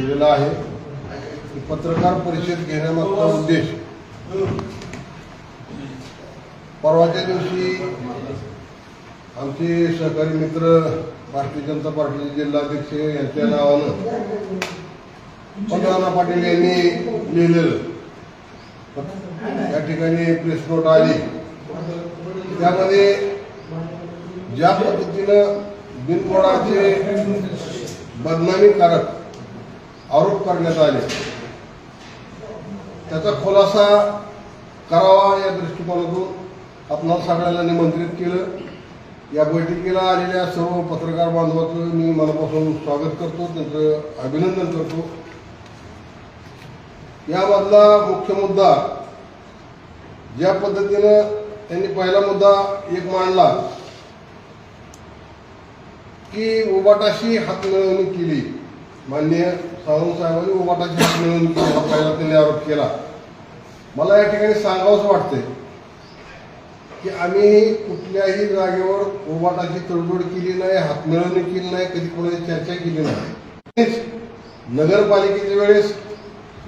केलेला आहे. पत्रकार परिषद घेण्यामागचा उद्देश परवाच्या दिवशी आमचे सहकारी मित्र भारतीय जनता पार्टीचे जिल्हाध्यक्ष यांच्या नावानं पंढरानाथ पाटील यांनी लिहिलेलं या ठिकाणी प्रेस नोट आली. त्यामध्ये ज्या पद्धतीनं बिनबुडाचे बदनामीकारक आरोप करण्यात आले त्याचा खुलासा करावा या दृष्टिकोनातून आपणाला सगळ्यांना निमंत्रित केलं. या बैठकीला आलेल्या सर्व पत्रकार बांधवांचं मी मनापासून स्वागत करतो, त्यांचं अभिनंदन करतो. यामधला मुख्य मुद्दा ज्या पद्धतीनं त्यांनी पहिला मुद्दा एक मांडला की उबाटाशी हातमिळवणी केली. माननीय सावंत साहेबांनी उबाटाशी हातमिळवणी केली हा पहिला त्यांनी आरोप केला. मला या ठिकाणी सांगावंच वाटतंय की आम्ही कुठल्याही जागेवर उबाटाची तडजोड केली नाही, हातमिळवणी केली नाही, कधी कोणाची चर्चा केली नाही. नगरपालिकेच्या वेळेस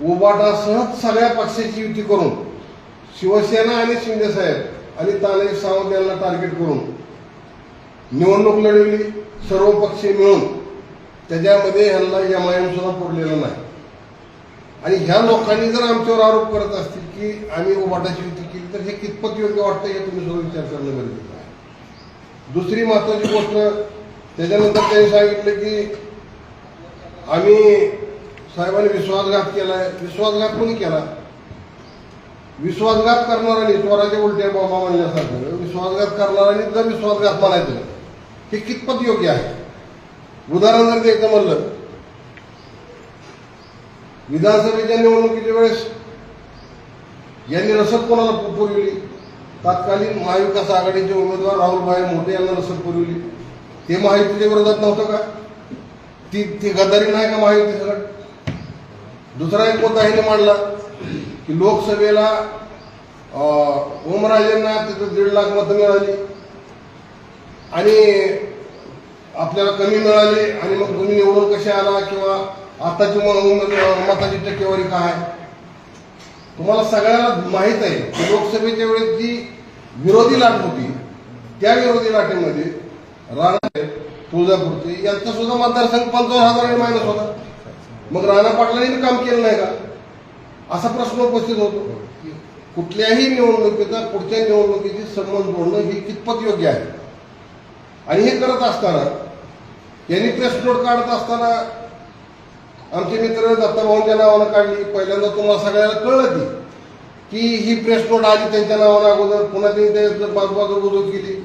उबाटासह सगळ्या पक्षाची युती करून शिवसेना आणि शिंदे साहेब आणि तानाजी सावंत यांना टार्गेट करून निवडणूक लढवली. सर्व पक्ष मिळून त्याच्यामध्ये ह्यांना MIM सुद्धा पुरलेलं नाही. आणि ह्या लोकांनी जर आमच्यावर आरोप करत असतील की आम्ही उबाटाची युती केली तर हे कितपत योग्य वाटतं हे तुम्ही सुद्धा विचार करणं गरजेचं आहे. दुसरी महत्वाची गोष्ट त्याच्यानंतर त्यांनी सांगितलं की आम्ही साहेबांनी विश्वासघात केलाय. विश्वासघात कोणी केला? विश्वासघात करणाऱ्यांनी स्वराच्या उलट्या बाबा म्हणल्यासारखं विश्वासघात करणाऱ्यांनी जर विश्वासघात म्हणायचं हे कितपत योग्य आहे? उदाहरण जर द्यायचं म्हणलं, विधानसभेच्या निवडणुकीच्या वेळेस यांनी रसद कोणाला पुरवली? तत्कालीन महाविकास आघाडीचे उमेदवार राहुलभाई मोठे यांना रसद पुरवली. ते महायुतीच्या विरोधात नव्हतं का? ती गद्दारी नाही का महायुती सगळं? दुसरा एक मुद्दा ह्याने मांडला की लोकसभेला ओमराजेंना तिथं 1.5 लाख मतं मिळाली आणि आपल्याला कमी मिळाली आणि मग तुम्ही निवडून कसे आला किंवा आताची मताची टक्केवारी काय? तुम्हाला सगळ्याला माहीत आहे की लोकसभेच्या वेळेस जी विरोधी लाट होती त्या विरोधी लाटेमध्ये राणा तुळजापूरचे यांचा सुद्धा मतदारसंघ 55,000 मायनस होता. मग राणा पाटलांनी काम केलं नाही का असा प्रश्न उपस्थित होतो. कुठल्याही निवडणुकीचा पुढच्या निवडणुकीची संबंध जोडणं हे कितपत योग्य आहे? आणि हे करत असताना यांनी प्रेस नोट काढत असताना आमचे मित्र दत्ताभाऊंच्या नावानं काढली. पहिल्यांदा तुम्हाला सगळ्याला कळलं की ही प्रेस नोट आली त्यांच्या नावानं अगोदर, पुन्हा त्यांनी बाजूबाजू बुजवत केली.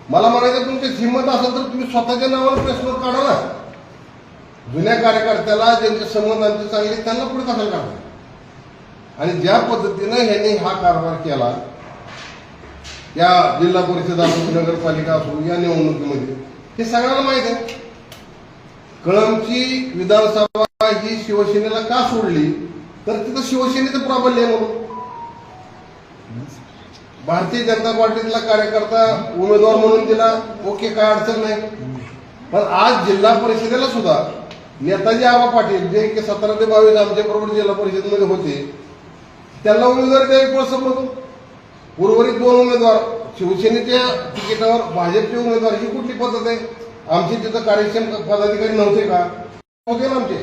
मला म्हणायचं तुमची हिंमत असेल तर तुम्ही स्वतःच्या नावानं प्रेस नोट काढा ना. जुन्या कार्यकर्त्याला ज्यांचे संबंध आमचे चांगले त्यांना पुढे कशाला काढा? आणि ज्या पद्धतीनं ह्यांनी हा कारभार केला या जिल्हा परिषद असो नगरपालिका असो या निवडणुकीमध्ये हे सगळ्यांना माहित आहे. कळंबची विधानसभा ही शिवसेनेला का सोडली तर तिथं शिवसेनेचं प्राबल्य आहे म्हणून. भारतीय जनता पार्टीतला कार्यकर्ता उमेदवार म्हणून दिला, ओके, काय अडचण नाही. पण आज जिल्हा परिषदेला सुद्धा नेताजी आबा पाटील जे की 17 ते 22 आमच्या बरोबर जिल्हा परिषदेमध्ये होते त्यांना उमेदवारी द्यावी पळसमधून. उर्वरित 2 उमेदवार शिवसेनेच्या तिकिटावर भाजपचे उमेदवार ही कुठली पद्धत आहे? आमचे तिथं कार्यक्षम पदाधिकारी नव्हते का? होते ना आमचे.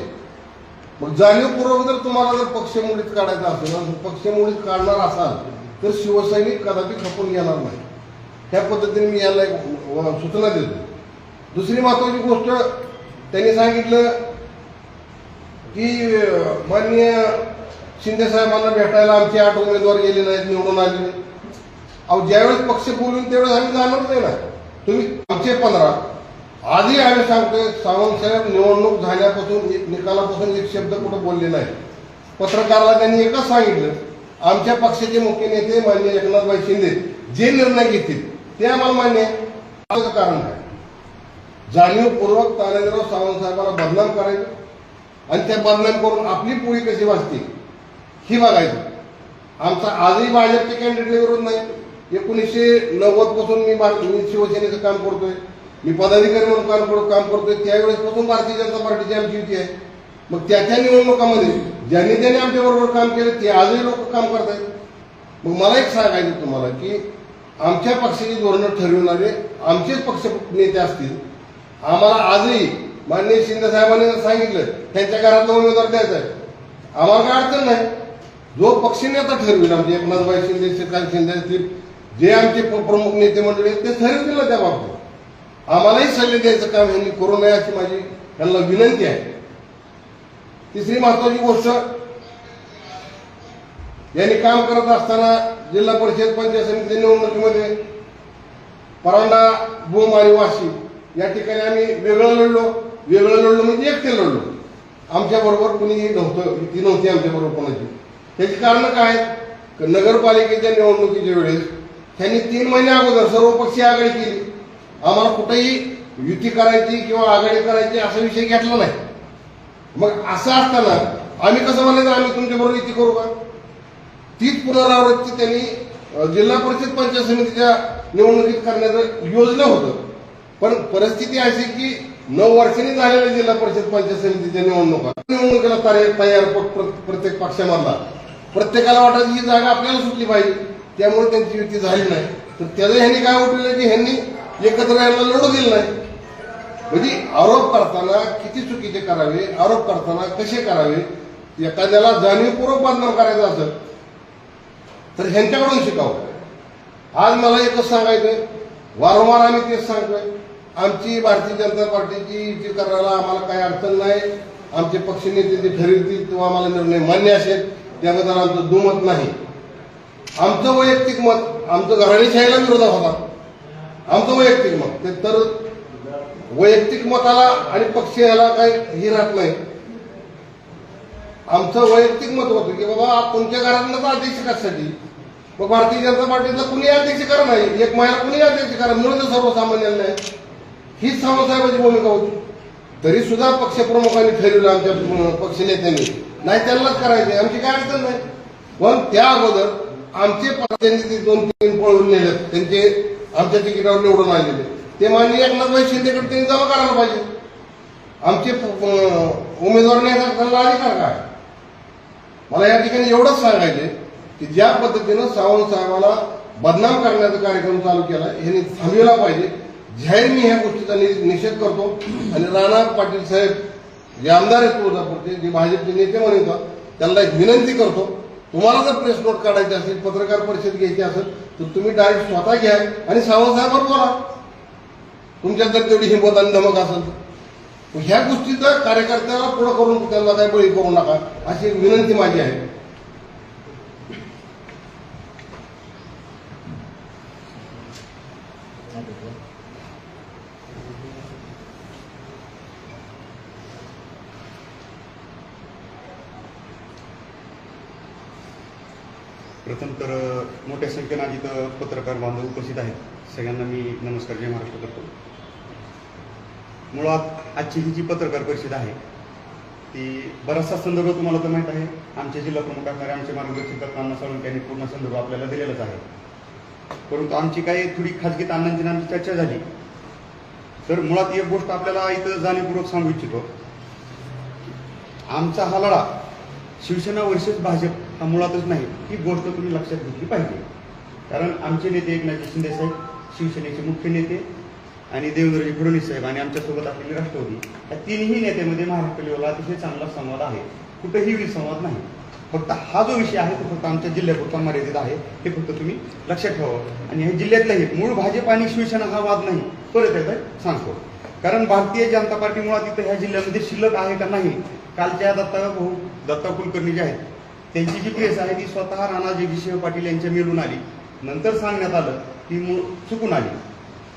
मग जाणीवपूर्वक जर तुम्हाला जर पक्ष मुळीत काढायचा असेल, पक्ष मुळीत काढणार असाल तर शिवसैनिक कदापि खपून घेणार नाही. ह्या पद्धतीने मी याला एक सूचना देतो. दुसरी महत्वाची गोष्ट त्यांनी सांगितलं की माननीय शिंदे साहेबांना भेटायला आमचे 8 उमेदवार गेले नाहीत, निवडून आले नाही. अहो, ज्यावेळेस पक्ष बोलून त्यावेळेस आम्ही जाणार नाही ना. तुम्ही आमचे 15 आजही आम्ही सांगतोय सावंत साहेब निवडणूक झाल्यापासून निकालापासून एक शब्द कुठं बोलले नाही. पत्रकाराला त्यांनी एकच सांगितलं आमच्या पक्षाचे मुख्य नेते माननीय एकनाथभाई शिंदे जे निर्णय घेतील ते आम्हाला मान्य आहे. असं कारण काय? जाणीवपूर्वक तानाजीराव सावंत साहेबांना बदनाम करायचं आणि त्या बदनाम करून आपली पोळी कशी वाजते ही बघायचं. आमचा आजही भाजपचे कॅन्डिडेट विरोध नाही. 1990 पासून मी शिवसेनेचं काम करतोय, मी पदाधिकारी म्हणून काम करतोय. त्यावेळेस पासून भारतीय जनता पार्टीची आमची युती आहे. मग त्या निवडणुकामध्ये ज्यांनी ज्यांनी आमच्या बरोबर काम केलं ते आजही लोक काम करतायत. मग मला एक सांगायचं तुम्हाला की आमच्या पक्षाची धोरणं ठरविणारे आमचेच पक्ष नेते असतील. आम्हाला आजही माननीय शिंदे साहेबांनी सांगितलं त्यांच्या घरातला उमेदवार द्यायचा आहे, आम्हाला काय अडचण नाही. जो पक्षनेता ठरवेल, आमचे एकनाथभाई शिंदे, श्रीकांत शिंदे असतील, जे आमचे प्रमुख नेते मंडळी आहेत ते ठरवतील ना त्या बाबतीत. आम्हालाही सल्ले द्यायचं काम यांनी करू नये अशी माझी त्यांना विनंती आहे. तिसरी महत्वाची गोष्ट, यांनी काम करत असताना जिल्हा परिषद पंचायत समिती निवडणुकीमध्ये परांडा, भूम आणि वाशी या ठिकाणी आम्ही वेगळं लढलो म्हणजे एकटे लढलो. आमच्या बरोबर कुणीही नव्हतं, ती नव्हती आमच्या बरोबर कोणाची. त्याची कारण काय आहेत? नगरपालिकेच्या निवडणुकीच्या वेळेस त्यांनी 3 महिने अगोदर सर्वपक्षीय आघाडी केली. आम्हाला कुठेही युती करायची किंवा आघाडी करायची असा विषय घेतला नाही. मग असं असताना आम्ही कसं म्हणायचं आम्ही तुमच्या बरोबर युती करू का? तीच पुनरावृत्ती त्यांनी जिल्हा परिषद पंचायत समितीच्या निवडणुकीत करण्याचं योजना होतं. पण परिस्थिती अशी की 9 वर्षांनी झालेल्या जिल्हा परिषद पंचायत समितीच्या निवडणुकीला तयार प्रत्येक पक्षामधला प्रत्येकाला वाटायची ही जागा आपल्याला सुटली पाहिजे, त्यामुळे त्यांची युती झाली नाही. तर त्याचं ह्यांनी काय उठलेलं की ह्यांनी एकत्र यायला लढू दिलं नाही. म्हणजे आरोप करताना किती चुकीचे करावे, आरोप करताना कसे करावे, एखाद्याला जाणीवपूर्वक बदनाम करायचं असेल तर ह्यांच्याकडून शिकावं. आज मला एकच सांगायचंय, वारंवार आम्ही तेच सांगतोय, आमची भारतीय जनता पार्टीची युती करायला आम्हाला काही अडचण नाही. आमचे पक्षनेते जे ठरवतील तेव्हा आम्हाला निर्णय मान्य असेल, त्याबद्दल आमचं दुमत नाही. आमचं वैयक्तिक मत, आमचं घराणेशाहीला विरोधात होता, आमचं वैयक्तिक मत ते तर वैयक्तिक मताला आणि पक्षाला काही हे राहत नाही. आमचं वैयक्तिक मत होतं की बाबा तुमच्या घरातूनच अध्यक्ष कशासाठी, मग भारतीय जनता पार्टीचा कुणी अध्यक्ष करा नाही, एक महिला कुणी अध्यक्ष करा, मिळून सर्वसामान्यांना आहे. हीच सावंतसाहेबांची भूमिका होती. तरी सुद्धा पक्षप्रमुखांनी ठरवलं, आमच्या पक्षनेत्यांनी नाही त्यांनाच करायचे, आमची काय अडचण नाही. पण त्या अगोदर आमचे त्यांनी ते 2-3 पळवून नेले, त्यांचे आमच्या तिकिटावर निवडून आलेले ते माननीय एकनाथभाई शिंदेकडे त्यांनी जमा करायला पाहिजे. आमचे उमेदवार नेता अधिकार काय? मला या ठिकाणी एवढंच सांगायचे की ज्या पद्धतीनं सावंतसाहेबाला बदनाम करण्याचा कार्यक्रम चालू केला ह्यांनी थांबविला पाहिजे. जाहीर मी ह्या गोष्टीचा निषेध करतो. आणि राणा पाटील साहेब जे आमदार आहेत तुळजापूरचे, जे भाजपचे नेते म्हणतात, त्यांना एक विनंती करतो, तुम्हाला जर प्रेस नोट काढायची असेल, पत्रकार परिषद घ्यायची असेल तर तुम्ही डायरेक्ट स्वतः घ्या आणि सावंतसाहेबांवर बोला, तुमच्यात जर तेवढी हिंमत आणि धमक असेल तर. ह्या गोष्टीचा कार्यकर्त्याला पुढे करून त्यांना काही बळी करू नका अशी विनंती माझी आहे. प्रथम तर मोठ्या संख्येने आज इथं पत्रकार बांधव उपस्थित आहेत, सगळ्यांना मी नमस्कार, जय महाराष्ट्र करतो. मुळात आजची ही जी पत्रकार परिषद आहे ती बराचसा संदर्भ तुम्हाला तर माहीत आहे, आमचे जिल्हा प्रमुख असणारे आमचे मार्गदर्शक अण्णा साळुंखे यांनी पूर्ण संदर्भ आपल्याला दिलेलाच आहे. परंतु आमची काही थोडी खाजगी अण्णांची आमची चर्चा झाली. तर मुळात एक गोष्ट आपल्याला इथं जाणीवपूर्वक सांगू इच्छितो, आमचा हा लढा शिवसेना वर्सेस भाजप हा मुळातच नाही, ही गोष्ट तुम्ही लक्षात घेतली पाहिजे. कारण आमचे नेते एकनाथ शिंदे साहेब शिवसेनेचे मुख्य नेते आणि देवेंद्रजी फडणवीस साहेब आणि आमच्यासोबत असलेले राष्ट्रवादी, या तिन्ही नेत्यामध्ये महाराष्ट्र लेवलला अतिशय चांगला संवाद आहे, कुठेही विसंवाद नाही. फक्त हा जो विषय आहे तो फक्त आमच्या जिल्ह्यापुरता मर्यादित आहे, हे फक्त तुम्ही लक्षात ठेवावं. आणि हे जिल्ह्यातलं हे मूळ भाजप आणि शिवसेना हा वाद नाही, परत एकदा सांगतो. कारण भारतीय जनता पार्टी मुळात इथं ह्या जिल्ह्यामध्ये शिल्लक आहे का नाही, कालच्या दत्ता कुलकर्णी जे आहेत त्यांची जी प्रेस आहे ती स्वतः राणा जगजितसिंह पाटील यांच्या मेलून आली, नंतर सांगण्यात आलं ती चुकून आली.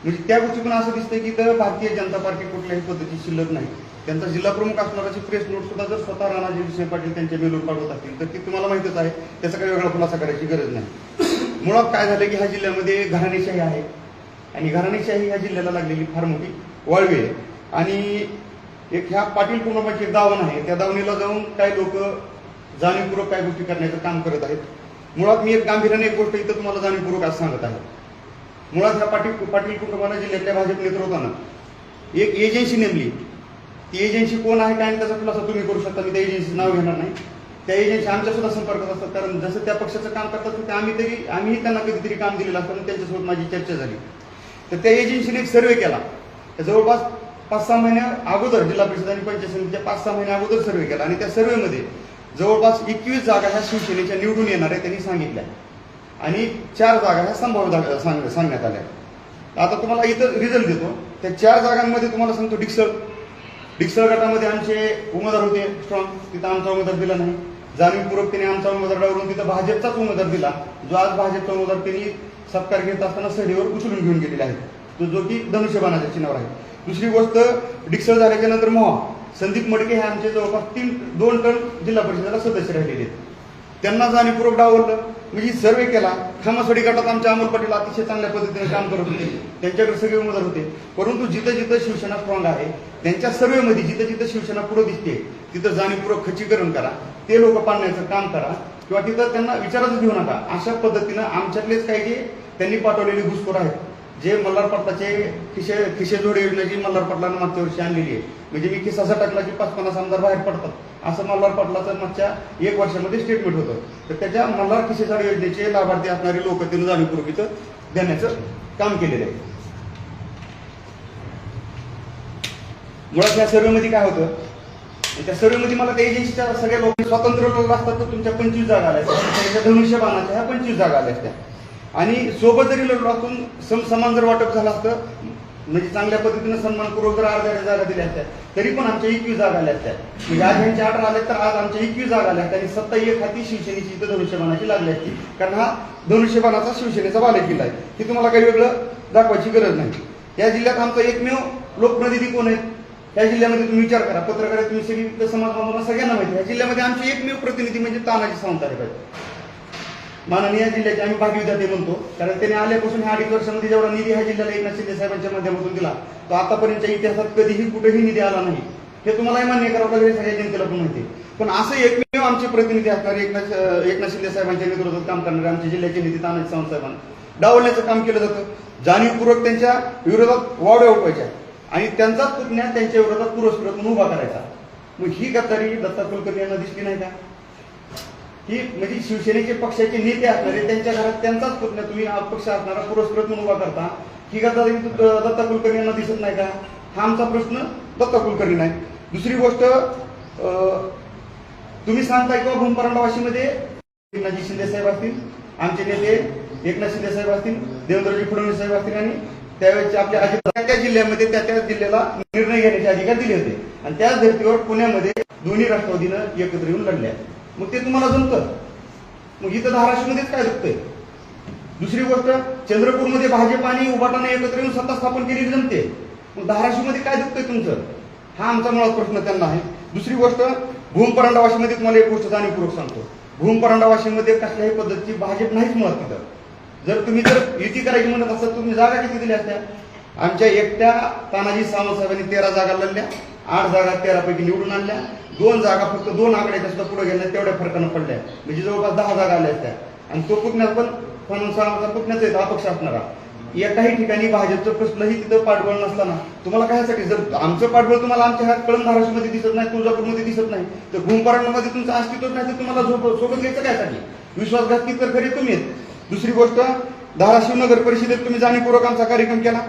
म्हणजे त्या गोष्टीतून असं दिसतंय की तर भारतीय जनता पार्टी कुठल्याही पद्धती शिल्लक नाही. त्यांचा जिल्हा प्रमुख असणाराची प्रेस नोट सुद्धा जर स्वतः राणा जगजितसिंह पाटील त्यांच्या मेलून पाठवत असतील तर ती तुम्हाला माहितच आहे, त्याचा काही वेगळा खुलासा करायची गरज नाही. मुळात काय झालं की ह्या जिल्ह्यामध्ये घराणेशाही आहे आणि घराणेशाही ह्या जिल्ह्याला लागलेली फार मोठी वाळवी आहे. आणि एक ह्या पाटील कुटुंबाची एक दावण आहे, त्या दावणीला जाऊन काही लोक जाणीवपूर्वक काही गोष्टी करण्याचं काम करत आहेत. मुळात मी एक गांभीर्याने एक गोष्ट इथं तुम्हाला जाणीवपूर्वक आज सांगत आहे. मुळात ह्या पाटील कुटुंबाला जिल्ह्यातल्या भाजप नेतृत्वानं एक एजन्सी नेमली ती एजन्सी कोण आहे काय आणि त्याचा खुलासा तुम्ही करू शकता, मी त्या एजन्सीचं नाव घेणार नाही. त्या एजन्सी आमच्या सुद्धा संपर्कात असतात, कारण जसं त्या पक्षाचं काम करतात ते आम्हीही त्यांना कधीतरी काम दिलेलं असतं आणि त्यांच्यासोबत माझी चर्चा झाली. तर त्या एजन्सीने एक सर्वे केला, जवळपास 5-6 महिन्या अगोदर जिल्हा परिषद आणि पंचायत समितीच्या 5-6 महिन्या अगोदर सर्वे केला आणि त्या सर्वेमध्ये जवळपास 21 जागा ह्या शिवसेनेच्या निवडून येणार आहे त्यांनी सांगितल्या आणि 4 जागा ह्या संभाव्य सांगण्यात आल्या. आता तुम्हाला इथं रिझल्ट देतो. त्या 4 जागांमध्ये तुम्हाला सांगतो, डिक्सळ गटामध्ये आमचे उमेदवार होते स्ट्रॉंग, तिथं आमचा उमेदवार दिला नाही. जाणीवपूर्वक त्यांनी आमचा उमेदवार डावरून तिथं भाजपचाच उमेदवार दिला, जो आज भाजपचा उमेदवार त्यांनी सत्कार घेत असताना सडीवर उचलून घेऊन गेलेले आहे, तो जो की धनुष्यबाणाच्या चिन्हावर आहे. दुसरी गोष्ट, डिक्सळ झाल्याच्या नंतर मोहा संदीप मडके हे आमचे जवळपास 2 टर्म जिल्हा परिषदेला सदस्य राहिलेले आहेत, त्यांना जाणीवपूर्वक डावललं. म्हणजे सर्वे केला. खामासवाडी गटात आमचे अमोल पाटील अतिशय चांगल्या पद्धतीने काम करत होते, त्यांच्याकडे सगळे उमेदवार होते. परंतु जिथं जिथं शिवसेना स्ट्रॉंग आहे त्यांच्या सर्वेमध्ये जिथं जिथं शिवसेना पुढे दिसते तिथं जाणीवपूर्वक खच्चीकरण करा, ते लोक पाडण्याचं काम करा किंवा तिथं त्यांना विचारच घेऊ नका. अशा पद्धतीनं आमच्यातलेच काही जे त्यांनी पाठवलेले घुसखोर आहेत, जे मल्हार पाटलाचे खिशे जोड योजना जी मल्हार पाटलांना मागच्या वर्षी आणलेली आहे, म्हणजे मी खिसा टाकला की 5-50 आमदार बाहेर पडतात, असं मल्हार पाटलाचं मागच्या 1 वर्षामध्ये स्टेटमेंट होतं. तर त्याच्या मल्हार खिशेसाड योजनेचे लाभार्थी असणारे लोक त्यांनी जाणीवपूर्वक इथं देण्याचं काम केलेलं आहे. मुळात या सर्वेमध्ये काय होतं, त्या सर्वेमध्ये मला त्या एजन्सीच्या सगळ्या लोकांनी स्वातंत्र्य लोक असतात तर तुमच्या 25 जागा आल्या असत्या, धनुष्यबाणाच्या ह्या 25 जागा आल्या असत्या आणि सोबत जरी लढलो असून समान जर वाटप झालं असतं, म्हणजे चांगल्या पद्धतीने सन्मानपूर्वक जर अर्ध्या जागा दिल्या असत्या तरी पण आमच्या 21 जागा आल्या असत्या. म्हणजे आज ह्यांच्या 18 आल्या तर आज आमच्या 21 जागा आल्या असत्या आणि 27 हाती शिवसेनेची इथं धनुष्यबाणाची लागली असती, कारण हा धनुष्यबाणाचा शिवसेनेचा बालेकिल्ला आहे. ही तुम्हाला काही वेगळं दाखवायची गरज नाही. या जिल्ह्यात आमचा एकमेव लोकप्रतिनिधी कोण आहेत, या जिल्ह्यामध्ये तुम्ही विचार करा, पत्रकार तुम्ही सगळी समाज बांधवांना सगळ्यांना माहिती. या जिल्ह्यामध्ये आमचे एकमेव प्रतिनिधी म्हणजे तानाजी सावंत आहेत. माननीय जिल्ह्याचे आम्ही भाग्यविधाते म्हणतो, कारण त्याने आल्यापासून ह्या 2.5 वर्षामध्ये जेवढा निधी ह्या जिल्ह्याला एकनाथ शिंदे साहेबांच्या माध्यमातून दिला तो आतापर्यंतच्या इतिहासात कधीही कुठेही निधी आला नाही. हे तुम्हालाही मान्य करावं लागेल, सगळ्या जनतेला पण माहिती. पण असं एकमेव आमचे प्रतिनिधी असणारे एकनाथ शिंदे साहेबांच्या नेतृत्वात काम करणारे आमच्या जिल्ह्याचे नेते तानाजी सावंत साहेबांना डावलण्याचं काम केलं जातं. जाणीवपूर्वक त्यांच्या विरोधात वावड्या उठवायच्या आणि त्यांचाच पुतण्या त्यांच्या विरोधात पुरस्कृत म्हणून उभा करायचा. मग ही गद्दारी दत्ता कुलकर्णी यांना दिसली नाही का? ही म्हणजे शिवसेनेचे पक्षाचे नेते असणारे त्यांच्या घरात त्यांचाच पुतण्या तुम्ही अपक्ष असणारा पुरस्कृत म्हणून उभा करता, ही गद्दारी दत्ता कुलकर्णी यांना दिसत नाही का? हा आमचा प्रश्न दत्ता कुलकर्णी नाही. दुसरी गोष्ट, तुम्ही सांगताय किंवा भूमपरांडा वाशीमध्ये एकनाथजी शिंदे साहेब असतील, आमचे नेते एकनाथ शिंदे साहेब असतील, देवेंद्रजी फडणवीस साहेब असतील आणि त्यावेळेचे आपल्या त्या जिल्ह्यामध्ये त्या जिल्ह्याला निर्णय घेण्याचे अधिकार दिले होते आणि त्याच धर्तीवर पुण्यामध्ये दोन्ही राष्ट्रवादीनं एकत्र येऊन लढल्या. मग ते तुम्हाला जमतं, मग इथं धाराशिवमध्येच काय दुखतंय? दुसरी गोष्ट, चंद्रपूरमध्ये भाजप आणि उभाटाने एकत्र येऊन सत्ता स्थापन केली जमते, मग धाराशिवमध्ये काय दुखतंय तुमचं? हा आमचा मुळात प्रश्न त्यांना आहे. दुसरी गोष्ट, भूमपरांडा वाशीमध्ये तुम्हाला एक गोष्ट जाणीवपूर्वक सांगतो, भूमपरांडा वाशीमध्ये कसल्याही पद्धतीची भाजप नाहीच मुळात तिथं. जर युती करायची म्हणत असतं तुम्ही जागा किती दिल्या असत्या? आमच्या एकट्या तानाजी सावंत साहेबांनी 13 जागा लढल्या, 8 जागा 13 पैकी निवडून आणल्या, 2 जागा फक्त 2 आकड्याच्या सुद्धा पुढे गेल्या, तेवढ्या फरकानं पडल्या, म्हणजे जवळपास 10 जागा आल्या असत्या. आणि तो पुतण्या पण सावंतचा पुतण्याच आहे, अपक्ष असणारा. एकाही ठिकाणी भाजपचं प्रश्नही तिथं पाठबळ नसताना तुम्हाला कशासाठी? जर आमचं पाठबळ तुम्हाला आमच्या ह्यात कळम धाराशिवमध्ये दिसत नाही, तुळजापूरमध्ये दिसत नाही, तर भूमपरांडामध्ये तुमचं अस्तित्वच नाही, तर तुम्हाला सोबत घ्यायचं कायसाठी? विश्वासघात तर खरे तुम्ही आहेत. दुसरी गोष्ट, धाराशिव नगर परिषदेत तुम्ही जाणीवपूर्वक आमचा कार्यक्रम केला.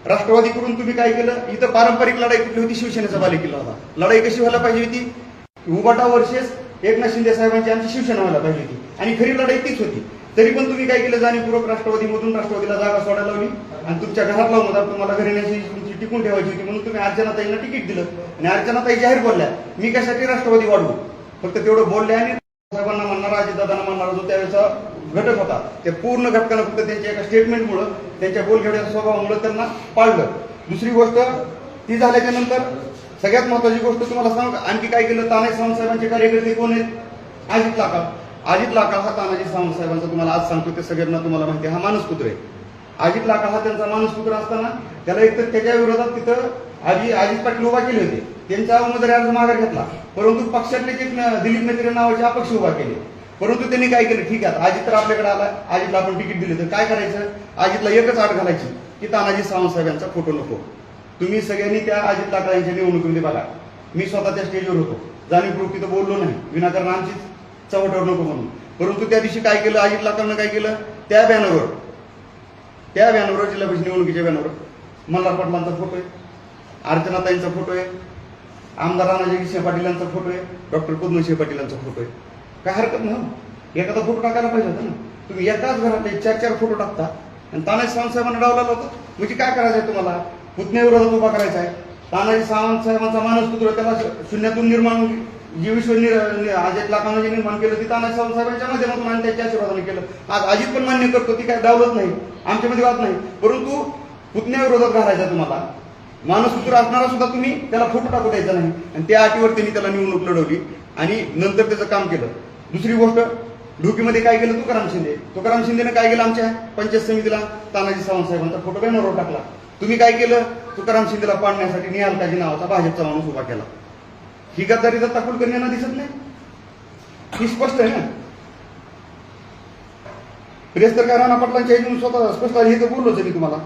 राष्ट्रवादीकडून तुम्ही काय केलं? इथं पारंपरिक लढाई कुठली होती? शिवसेनेचा बालेकिल्ला होता. लढाई कशी व्हायला पाहिजे होती? उबाटा वर्सेस एकनाथ शिंदे साहेबांची आमची शिवसेना व्हायला पाहिजे होती आणि खरी लढाई तीच होती. तरी पण तुम्ही काय केलं? जाणीवपूर्वक राष्ट्रवादीमधून राष्ट्रवादीला जागा सोडायला लावली आणि तुमच्या घरातला उमेदवार तुम्हाला घरी तुमची टिकून ठेवायची होती म्हणून तुम्ही अर्चनाताईंना तिकीट दिलं आणि अर्चनाताई जाहीर बोलल्या मी कशासाठी राष्ट्रवादी वाढवू, फक्त तेवढं बोलले आणि साहेबांना म्हणणारा, अजितदादांना म्हणणारा जो त्यावेळेचा घटक होता त्या पूर्ण घटकानं फक्त त्यांच्या एका स्टेटमेंटमुळे, त्यांच्या बोलघेवड्या स्वभावामुळे त्यांना पाळलं. दुसरी गोष्ट ती झाल्याच्या नंतर सगळ्यात महत्वाची गोष्ट तुम्हाला सांग, आणखी काय केलं? तानाजी सावंत साहेबांचे कार्यकर्ते कोण आहेत? अजित लाकाळ हा तानाजी सावंत साहेबांचा तुम्हाला आज सांगतो ते सगळ्यांना तुम्हाला माहिती आहे, हा मानसपुत्र आहे. अजित लाकाळ हा त्यांचा मानसपुत्र असताना त्याला एक तर त्याच्या विरोधात तिथं अजित पाटील उभा केले होते, त्यांचा उमेदवारी अर्ज माघार घेतला, परंतु पक्षातले जे दिलीप मेत्रे नावाचे अपक्ष उभा केले. परंतु त्यांनी काय केलं? ठीक आहे, अजित तर आपल्याकडे आला, अजितला आपण तिकीट दिले तर काय करायचं? अजितला एकच आड घालायची की तानाजी सावंत साहेबांचा फोटो नको. तुम्ही सगळ्यांनी त्या अजित लाकडा यांच्या निवडणुकीमध्ये बघा, मी स्वतः त्या स्टेजवर होतो, जाणीवपूर्वक तिथं बोललो नाही विनाकारण आमचीच चवटवर नको म्हणून. परंतु त्या दिवशी काय केलं, अजित लाकडांना काय केलं, त्या बॅनरवर जिल्हा परिषद निवडणुकीच्या बॅनरवर मल्हार पाटलांचा फोटो आहे, अर्चनाताईंचा फोटो आहे, आमदार राणाजगसिंह पाटील यांचा फोटो आहे, डॉक्टर पद्मसिंह पाटील यांचा फोटो आहे. काय हरकत नाही, एखादा फोटो टाकायला पाहिजे होता ना. तुम्ही एकाच घरातले 4-4 फोटो टाकता आणि तानाजी सावंत साहेबांना डावला होता. म्हणजे काय करायचं आहे तुम्हाला, पुतण्याविरोधात उभा करायचा आहे. तानाजी सावंत साहेबांचा मानसपुत्र त्याला शून्यातून निर्माण, जे विश्व अजित लाखांना जे निर्माण केलं ते तानाजी सावंत साहेबांच्या माध्यमातून आणि त्याच्या आशीर्वादाने केलं. आज अजित पण मान्य करतो, ती काय डावलत नाही, आमच्यामध्ये वाद नाही. परंतु पुतण्याविरोधात घालायचा तुम्हाला, मानसपुत्र असणारा सुद्धा तुम्ही त्याला फोटो टाकू द्यायचा नाही. आणि त्या अटीवर त्यांनी त्याला निवडणूक लढवली आणि नंतर त्याचं काम केलं. दुसरी गोष्ट, ढोकीमध्ये काय केलं तुकाराम शिंदेने काय केलं, आमच्या पंचायत समितीला तानाजी सावंत साहेबांचा फोटो बॅनरवर टाकला. तुम्ही काय केलं, तुकाराम शिंदेला पाडण्यासाठी निहाल काजी नावाचा भाजपचा माणूस उभा केला. ही गद्दारी दत्ता कुलकर्णी यांना दिसत नाही, ही स्पष्ट आहे ना. प्रेस तर काय राणा पाटलांच्या इथून स्वतः स्पष्ट आहे, हे तर बोललोच मी तुम्हाला.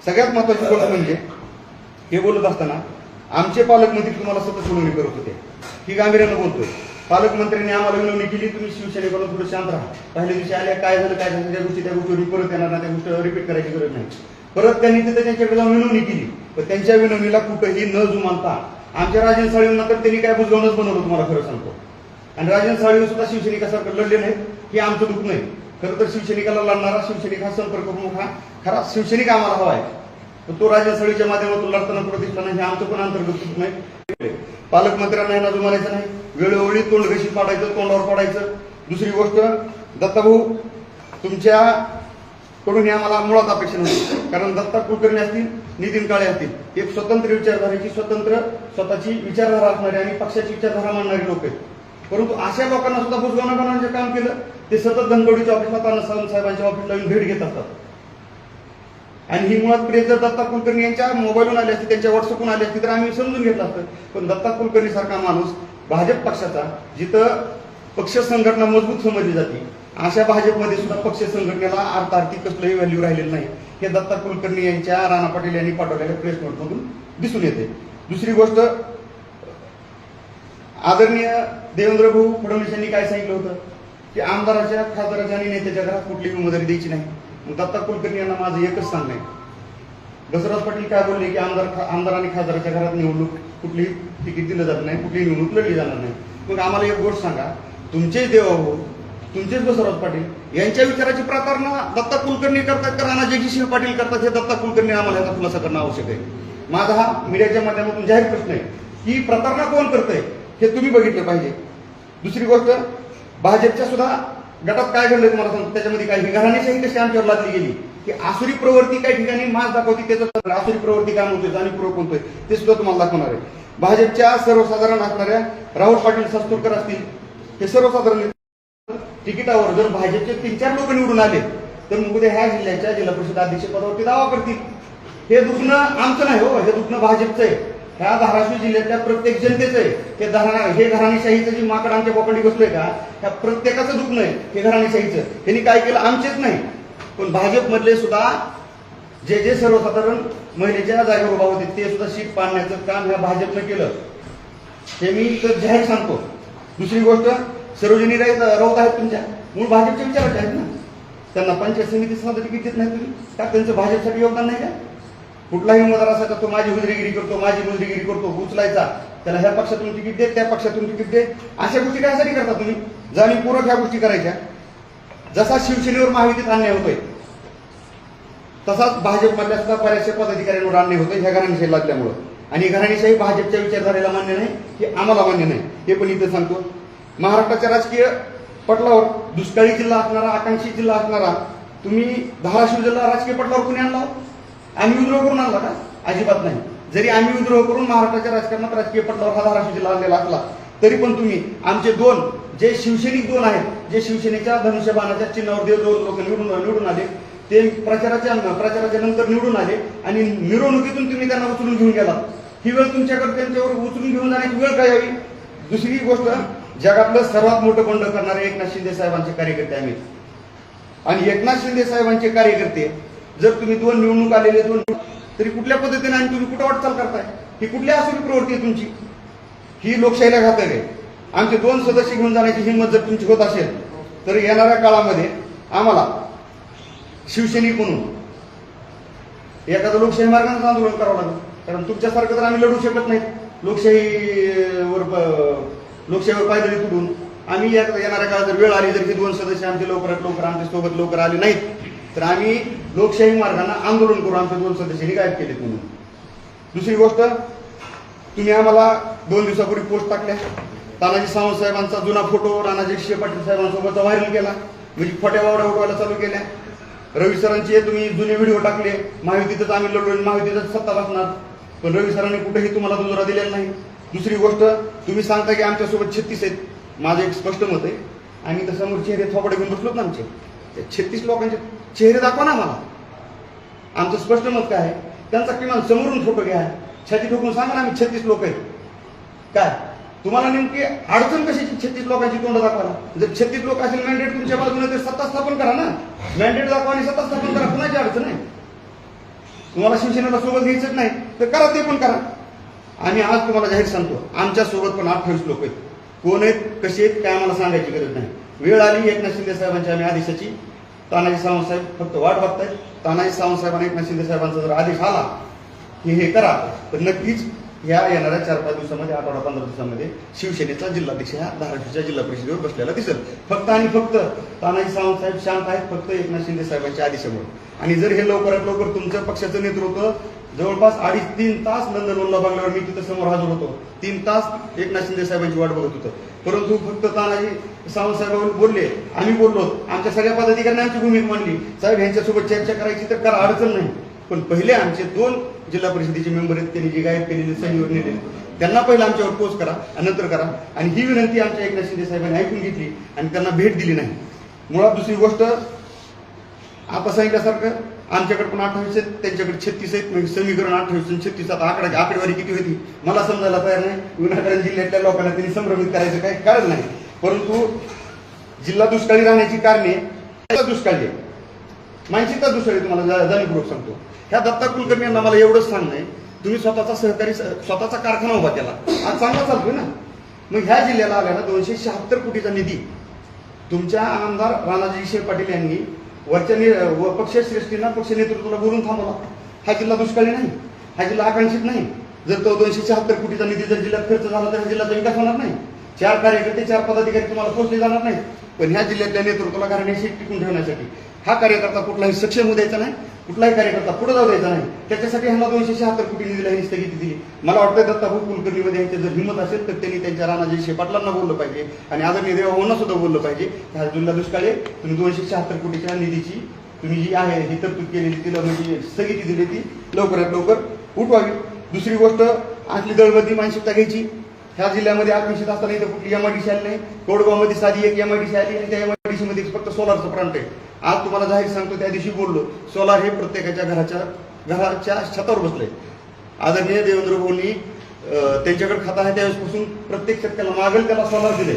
सगळ्यात महत्वाची गोष्ट म्हणजे हे बोलत असताना आमचे पालकमंत्री तुम्हाला सतत विनवणी करत होते, ही गांभीर्यानं बोलतोय. पालकमंत्र्यांनी आम्हाला विनवणी केली, तुम्ही शिवसेनेकडून थोडं शांत राहा. पहिल्या दिवशी आल्या काय झालं त्या गोष्टीवर परत येणार ना, त्या गोष्टीवर रिपीट करायची गरज नाही. परत त्यांनी तिथे त्यांच्याकडे जाऊन विनवणी केली, पण त्यांच्या विनवणीला कुठंही न जुमानता आमच्या राजन साळींना तर त्यांनी काय बुजगावूनच बनवलं, तुम्हाला खरं सांगतो. आणि राजन साळी सुद्धा शिवसैनिकासारखं लढले नाहीत, हे आमचं दुःख नाही. खरं तर शिवसैनिकाला लढणारा शिवसैनिक हा संपर्क प्रमुख, हा खरा शिवसैनिक आम्हाला हवा आहे. तो राजन साळीच्या माध्यमातून लढताना पुढे दिसला नाही, हे आमचं पण अंतर्गत दुःख नाही. पालकमंत्र्यांना यांना जुमानायचं नाही, वेळोवेळी तोंड कशी पाडायचं, तोंडावर पाडायचं. दुसरी गोष्ट, दत्ताभाऊ तुमच्या कडून हे आम्हाला मुळात अपेक्षा नव्हती. कारण दत्ता कुलकर्णी असतील, नितीन काळे असतील, एक स्वतंत्र विचारधारेची, स्वतंत्र स्वतःची विचारधारा असणारे आणि पक्षाची विचारधारा मांडणारे लोक आहेत. परंतु अशा लोकांना सुद्धा बुजगावणं बनवण्याचे काम केलं. ते सतत धनगडीच्या ऑफिसला, तानाजी सावंत साहेबांच्या ऑफिसला येऊन भेट घेत असतात. आणि ही मुळात प्रेस जर दत्ता कुलकर्णी यांच्या मोबाईलवरून आली असती, त्यांच्या व्हॉट्सअपवरून आली असती तर आम्ही समजून घेतलं असतं. पण दत्ता कुलकर्णी सारखा माणूस भाजप पक्षाचा, जिथं पक्ष संघटना मजबूत समजली जाते, अशा भाजपमध्ये सुद्धा पक्ष संघटनेला अर्थार्थी कसलंही व्हॅल्यू राहिलेलं नाही, हे दत्ता कुलकर्णी यांच्या राणा पाटील यांनी पाठवलेल्या प्रेस नोटमधून दिसून येते. दुसरी गोष्ट, आदरणीय देवेंद्र भाऊ फडणवीस यांनी काय सांगितलं होतं की आमदाराच्या, खासदाराच्या आणि नेत्याच्या घरात कुठलीही उमेदवारी द्यायची नाही. मग दत्ता कुलकर्णी यांना माझं एकच सांगणं आहे, बसवराज पाटील काय बोलले की आमदार आणि खासदाराच्या घरात निवडणूक कुठलीही तिकीट दिलं जात नाही, कुठलीही निवडणूक लढली जाणार नाही. मग आम्हाला एक गोष्ट सांगा, तुमचेच देवभाऊ, तुमचेच बसवराज पाटील यांच्या विचाराची प्रतारणा दत्ता कुलकर्णी करतात का राणाजगसिंह पाटील करतात, हे दत्ता कुलकर्णी आम्हाला याचा खुलासा करणं आवश्यक आहे. माझा हा मीडियाच्या माध्यमातून जाहीर प्रश्न आहे की प्रतारणा कोण करतंय हे तुम्ही बघितलं पाहिजे. दुसरी गोष्ट, भाजपच्या सुद्धा गटात काय घडलं तुम्हाला सांगतो, त्याच्यामध्ये काही घराणेशाही कशी आमच्यावर लादली गेली की आसुरी प्रवृत्ती काही ठिकाणी मास दाखवती, त्याचं आसुरी प्रवृत्ती काय म्हणतोय, जाणीवपूर्वक म्हणतोय, ते सुद्धा तुम्हाला दाखवणार आहे. भाजपच्या सर्वसाधारण असणाऱ्या राहुल पाटील सास्तुरकर असतील, हे सर्वसाधारण तिकिटावर जर भाजपचे 3-4 लोक निवडून आले तर मग उद्या ह्या जिल्ह्याच्या जिल्हा परिषद अध्यक्षपदावरती दावा करतील. हे दुखणं आमचं नाही हो, हे दुखणं भाजपचं आहे, ह्या धाराशिव जिल्ह्यातल्या प्रत्येक जनतेचं आहे. हे घराणेशाहीचं जी माकड आमच्या बोकांडी बसलोय का, ह्या प्रत्येकाचं दुखणं आहे हे घराणेशाहीचं. त्यांनी काय केलं, आमचेच नाही पण भाजपमधले सुद्धा जे सर्वसाधारण महिलेच्या जागेवर उभा होते ते सुद्धा सीट पाडण्याचं काम ह्या भाजपनं केलं, हे मी तर जाहीर सांगतो. दुसरी गोष्ट, सरोजिनी राऊत आहेत तुमच्या, मूळ भाजपच्या विचाराचे आहेत ना, त्यांना पंचायत समितीचं सुद्धा तिकीट देत नाही तुम्ही का, त्यांचं भाजपसाठी योगदान नाही का? कुठलाही उमेदवार असायचा तो माझी हुजरीगिरी करतो, उचलायचा, त्याला ह्या पक्षातून तिकीट दे, त्या पक्षातून तिकीट दे, अशा गोष्टी कशासाठी करता तुम्ही? जाणीवपूर्वक ह्या गोष्टी करायच्या. जसा शिवसेनेवर महायुतीत अन्याय होतोय तसाच भाजपमधल्या सुद्धा बऱ्याचशा पदाधिकाऱ्यांवर अन्याय होतोय ह्या घराणेशाही लागल्यामुळं. आणि घराणेशाही भाजपच्या विचारधारेला मान्य नाही, हे आम्हाला मान्य नाही, हे पण इथं सांगतो. महाराष्ट्राच्या राजकीय पटलावर दुष्काळी जिल्हा असणारा, आकांक्षित जिल्हा असणारा तुम्ही धाराशिव जिल्हा राजकीय पटलावर कुणी आणला? आम्ही विद्रोह करून आणला का? अजिबात नाही. जरी आम्ही विद्रोह करून महाराष्ट्राच्या राजकारणात राजकीय पटलावर हा धाराशिव जिल्हा आणलेला असला तरी पण तुम्ही आमचे जे शिवसैनिक आहेत, जे शिवसेनेच्या धनुष्यबाणाच्या चिन्हावर 2 लोक निवडून आले, ते प्रचाराच्या नंतर निवडून आले आणि मिरवणुकीतून तुम्ही त्यांना उचलून घेऊन गेलात. ही वेळ तुमच्याकडे त्यांच्यावर उचलून घेऊन जाण्याची वेळ काय यावी? दुसरी गोष्ट, जगातलं सर्वात मोठं बंड करणारे एकनाथ शिंदे साहेबांचे कार्यकर्ते आम्ही, आणि एकनाथ शिंदे साहेबांचे कार्यकर्ते जर तुम्ही 2 निवडणूक आलेले तरी कुठल्या पद्धतीने आणि तुम्ही कुठं वाटचाल करताय? ही कुठली आसुरी प्रवृत्ती आहे तुमची? ही लोकशाहीला घातक आहे. आमचे 2 सदस्य घेऊन जाण्याची हिंमत जर तुमची होत असेल तर येणाऱ्या काळामध्ये आम्हाला शिवसैनिक म्हणून एखादं लोकशाही मार्गाने आंदोलन करावं लागेल. कारण तुमच्यासारखं तर आम्ही लढू शकत नाही. लोकशाहीवर पायदळी तुडून आम्ही येणाऱ्या काळात जर वेळ आली, जर हे 2 सदस्य आमचे लवकरात लवकर आमच्या सोबत लवकर आले नाहीत तर आम्ही लोकशाही मार्गाने आंदोलन करू आमच्या 2 सदस्यांनी गायब केलेत म्हणून. दुसरी गोष्ट, तुम्ही आम्हाला 2 दिवसापूर्वी पोस्ट टाकल्या. तानाजी सावंत साहेबांचा जुना फोटो राणाजी पाटील साहेबांसोबतचा व्हायरल केला, म्हणजे खोट्या वावड्या उठवायला चालू केल्या. रवी सरांचे तुम्ही जुने व्हिडिओ टाकले, महायुतीतच आम्ही लढलो, महायुतीतच सत्ता बसणार, पण रवी सरांनी कुठेही तुम्हाला दुजोरा दिलेला नाही. दुसरी गोष्ट, तुम्ही सांगता की आमच्यासोबत 36 आहेत. माझं एक स्पष्ट मत आहे, आणि तर समोर चेहरे थोपडे घेऊन बसलोत ना आमचे, त्या 36 लोकांचे चेहरे दाखवा ना मला. आमचं स्पष्ट मत काय आहे, त्यांचा किमान समोरून फोटो घ्या, छाती ठोकून सांगा ना आम्ही 36 लोक आहेत. काय तुम्हाला नेमकी अडचण कशाची 36 लोकांची तोंड दाखवायला? जर 36 लोक असेल मॅन्डेट तुमच्या बाजूने, तर सत्ता स्थापन करा ना. मॅन्डेट दाखवा आणि सत्ता स्थापन करा, कुणाची अडचण आहे? तुम्हाला शिवसेनेला सोबत घ्यायचंच नाही तर करा, ते पण करा. आणि आज तुम्हाला जाहीर सांगतो, आमच्या सोबत पण 28 लोक आहेत. कोण आहेत, कसे आहेत, काय आम्हाला सांगायची गरज नाही. वेळ आली एकनाथ शिंदे साहेबांच्या आम्ही आदेशाची, तानाजी सावंत साहेब फक्त वाट बघतायत. तानाजी सावंत साहेबांना एकनाथ शिंदे साहेबांचा जर आदेश आला की हे करा, तर नक्कीच ह्या येणाऱ्या 4-5 दिवसामध्ये, 8-15 दिवसामध्ये शिवसेनेचा जिल्हाध्यक्ष ह्या धाराशिवच्या जिल्हा परिषदेवर बसलेला दिसेल. फक्त आणि फक्त तानाजी सावंत साहेब शांत आहेत, फक्त एकनाथ शिंदे साहेबांच्या आदेशामुळे. आणि जर हे लवकरात लवकर तुमच्या पक्षाचं नेतृत्व जवळपास 2.5-3 तास नंदनवनला बंगल्यावर मी तिथं समोर हजर होतो, 3 तास एकनाथ शिंदे साहेबांची वाट बघत होतो, परंतु फक्त तानाजी सावंत साहेबांवर बोलले, आम्ही बोललो, आमच्या सगळ्या पदाधिकाऱ्यांनी आमची भूमिका मांडली, साहेब ह्यांच्यासोबत चर्चा करायची तर करा, अडचण नाही. पण पहिले आमचे 2 जिल्हा परिषदेचे मेंबर आहेत, त्यांनी जे गायब केलेले सहीवर नेलेले, त्यांना पहिला आमच्यावर पोस्ट करा आणि नंतर करा. आणि ही विनंती आमच्या एकनाथ शिंदे साहेबांनी ऐकून घेतली आणि त्यांना भेट दिली नाही. मुळात दुसरी गोष्ट, आता सांगितल्यासारखं आमच्याकडे पण 28 आहेत, त्यांच्याकडे 36 आहेत, म्हणजे समीकरण 28 आणि 36 आकडेवारी किती होती मला समजायला तयार नाही. विनाकारण जिल्ह्यातल्या लोकांना त्यांनी संभ्रमित करायचं काही कारण नाही. परंतु जिल्हा दुष्काळी राहण्याची कारणे दुष्काळी आहे, मानसिकता दुष्काळी. तुम्हाला जाणीवपूर्वक सांगतो, ह्या दत्ता कुलकर्णी यांना मला एवढंच सांगणं आहे, तुम्ही स्वतःचा कारखाना उभा केला, आज चांगला चालतोय ना. मग ह्या जिल्ह्याला आल्याला 276 कोटीचा निधी तुमच्या आमदार राणाजी पाटील यांनी वरच्या पक्षश्रेष्ठींना, पक्ष नेतृत्वाला बोलून थांबवला. हा जिल्हा दुष्काळी नाही, हा जिल्हा आकांक्षित नाही. जर तो 276 कोटीचा निधी जर जिल्ह्यात खर्च झाला तर जिल्ह्याचा विकास होणार नाही. 4 कार्यकर्ते, 4 पदाधिकारी तुम्हाला पोचले जाणार नाही. पण ह्या जिल्ह्यातल्या नेतृत्वाला घराण्याशी टिकून ठेवण्यासाठी हा कार्यकर्ता कुठलाही सक्षम होऊ द्यायचा नाही, कुठलाही कार्यकर्ता पुढे जाऊ द्यायचा नाही. त्याच्यासाठी ह्यांना 276 कोटी निधीला ही स्थगिती दिली. मला वाटतं दत्ताभाऊ कुलकर्णीमध्ये यांची जर हिंमत असेल तर त्यांनी त्यांच्या राणाजी पाटलांना बोललं पाहिजे आणि आदरणीय देवाभाऊंना सुद्धा बोललं पाहिजे. ह्या जिल्हा दुष्काळी तुम्ही 276 कोटीच्या निधीची तुम्ही जी आहे ही तरतूद केलेली, तिला म्हणजे स्थगिती दिली, ती लवकरात लवकर उठवावी. दुसरी गोष्ट, आपली दळबद्दी मानसिकता घ्यायची. ह्या जिल्ह्यामध्ये आकांक्षित असताना इथं कुठली एमआयडीसी आली नाही. कोडगावमध्ये साधी एक एमआयडीसी आली आणि त्या एमआयडीसी मध्ये फक्त सोलारचं प्लांट आहे. आज तुम्हाला जाहीर सांगतो, त्या दिवशी बोललो, सोलार हे प्रत्येकाच्या घराच्या छतावर बसलंय. आदरणीय देवेंद्र भाऊंनी त्यांच्याकडे खाता आहे त्यावेळेसपासून प्रत्येक शेतकऱ्याला मागेल त्याला सोलार दिले.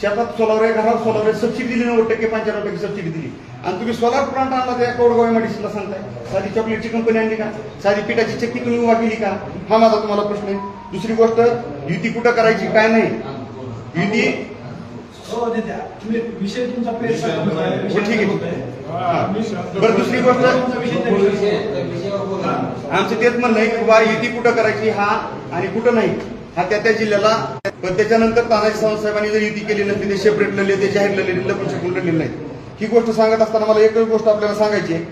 शेतात सोलार आहे, घरात सोलार आहे, सबसिडी दिली 90%, 95% सबसिडी दिली. आणि तुम्ही सोलार प्लांट आणला त्या कोडगाव एमआयडीसीला सांगताय. साधी चॉकलेटची कंपनी आणली का? साधी पिठाची चक्की तुम्ही उभा केली का? हा माझा तुम्हाला प्रश्न आहे. दुसरी गोष्ट, युती कुठं करायची काय नाही, युती विषय तुमचा ठीक आहे. बरं, दुसरी गोष्ट, आमचं तेच म्हणणं आहे की बा युती कुठं करायची हा आणि कुठं नाही हा त्या जिल्ह्याला. पण त्याच्यानंतर तानाजी सावंत साहेबांनी जर युती केली नसती, ते सेपरेट लढले, ते जाहीर लढले, लपून शकून लढले नाही. ही गोष्ट सांगत असताना मला एकच गोष्ट आपल्याला सांगायची आहे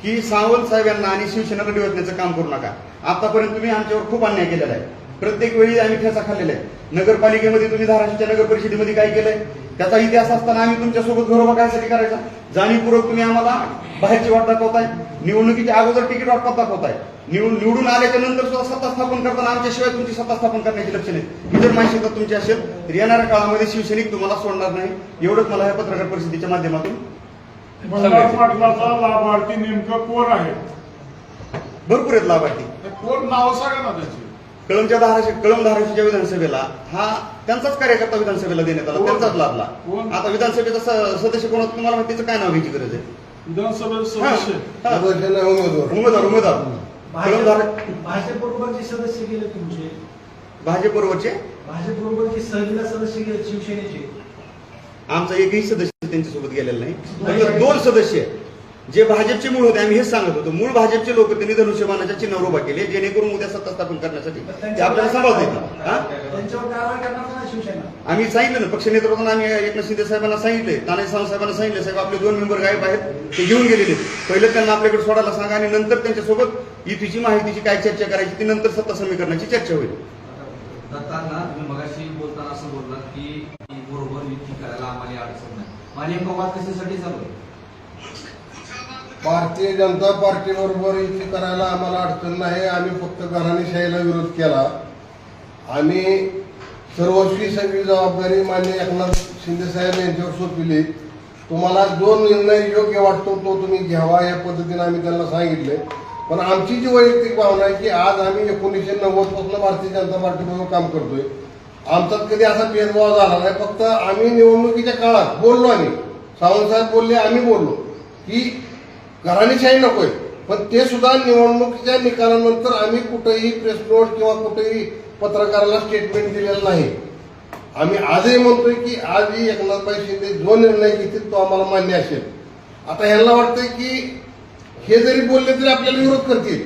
की सावंत साहेब यांना आणि शिवसेनेला डिवचण्याचं काम करू नका. आतापर्यंत तुम्ही आमच्यावर खूप अन्याय केलेला आहे, प्रत्येक वेळी आम्ही ठेचा खाल्लेला आहे. नगरपालिकेमध्ये तुम्ही धाराशिवच्या नगर परिषदेमध्ये काय केलंय त्याचा इतिहास असताना आम्ही तुमच्यासोबत घरोबा कायसाठी करायचा? जाणीवपूर्वक तुम्ही आम्हाला बाहेरची वाट दाखवताय, निवडणुकीच्या अगोदर तिकीट वाटपात दाखवताय, निवडून आल्याच्या नंतर सुद्धा सत्ता स्थापन करताना आमच्याशिवाय तुमची सत्ता स्थापन करण्याची लक्षणे आहेत. ही जर मानसिकता तुमची असेल तर येणाऱ्या काळामध्ये शिवसैनिक तुम्हाला सोडणार नाही. एवढंच मला या पत्रकार परिषदेच्या माध्यमातून लाभार्थी नेमकं कोण आहे? भरपूर आहेत लाभार्थी. कोण नाव सांगा ना त्याची? कळम धाराशिवच्या विधानसभेला हा त्यांचाच कार्यकर्ता विधानसभेला देण्यात आला, त्यांचाच लाभला. आता विधानसभेचा सदस्य कोण होता तुम्हाला माहिती, त्याचं काय नाव घ्यायची गरज आहे? विधानसभेचे सदस्य उमेदवार भाजपबरोबरचे सदस्य गेले तुमचे, भाजपबरोबरचे भाजपबरोबरचे सहलीला सदस्य गेले शिवसेनेचे. आमचा एकही सदस्य त्यांच्यासोबत गेलेला नाही. फक्त 2 सदस्य जे भाजपचे मूळ होते, आम्ही हेच सांगत होतो, मूळ भाजपचे लोक त्यांनी धनुष्यबाणाच्या चिन्हावर उभा केले, जेणेकरून उद्या सत्ता स्थापन करण्यासाठी ते आपल्याला सांभाळता येतील. त्यांच्यावर कारवाई करणार ना शिवसेना. आम्ही सांगितलं ना, पक्ष नेतृत्वानं आम्ही एकनाथ शिंदे साहेबांना सांगितले, तानाजी साहेबांना सांगितले, साहेब आपले 2 मेंबर गायब आहेत, ते घेऊन गेलेले. पहिलं त्यांना आपल्याकडे सोडायला सांगा आणि नंतर त्यांच्यासोबत युतीची माहितीची काय चर्चा करायची ती नंतर सत्ता समीकरणाची चर्चा होईल. दत्तांना तुम्ही मगाशी बोलताना असं बोललात की बरोबर युती करायला आम्हाला अडचण नाही. माझी वाद कशासाठी चालू आहे? भारतीय जनता पार्टी बरोबर युती करायला आम्हाला अडचण नाही. आम्ही फक्त घराणेशाहीला विरोध केला. आम्ही सर्वस्वी सगळी जबाबदारी माननीय एकनाथ शिंदे साहेब यांच्यावर सोपविली. तुम्हाला जो निर्णय योग्य वाटतो तो तुम्ही घ्यावा या पद्धतीने आम्ही त्यांना सांगितले. पण आमची जी वैयक्तिक भावना आहे की आज आम्ही 1990 पासून भारतीय जनता पार्टीबरोबर काम करतोय. आमच्यात कधी असा भेदभाव झाला नाही. फक्त आम्ही निवडणुकीच्या काळात बोललो, आम्ही सावंत साहेब बोलले, आम्ही बोललो की घराणेशाही नकोय. पण ते सुद्धा निवडणुकीच्या निकालानंतर आम्ही कुठेही प्रेस नोट किंवा कुठेही पत्रकाराला स्टेटमेंट दिलेलं नाही. आम्ही आजही म्हणतोय की आजही एकनाथभाई शिंदे जो निर्णय घेतील तो आम्हाला मान्य असेल. आता ह्यांना वाटतंय की हे जरी बोलले तरी आपल्याला विरोध करतील.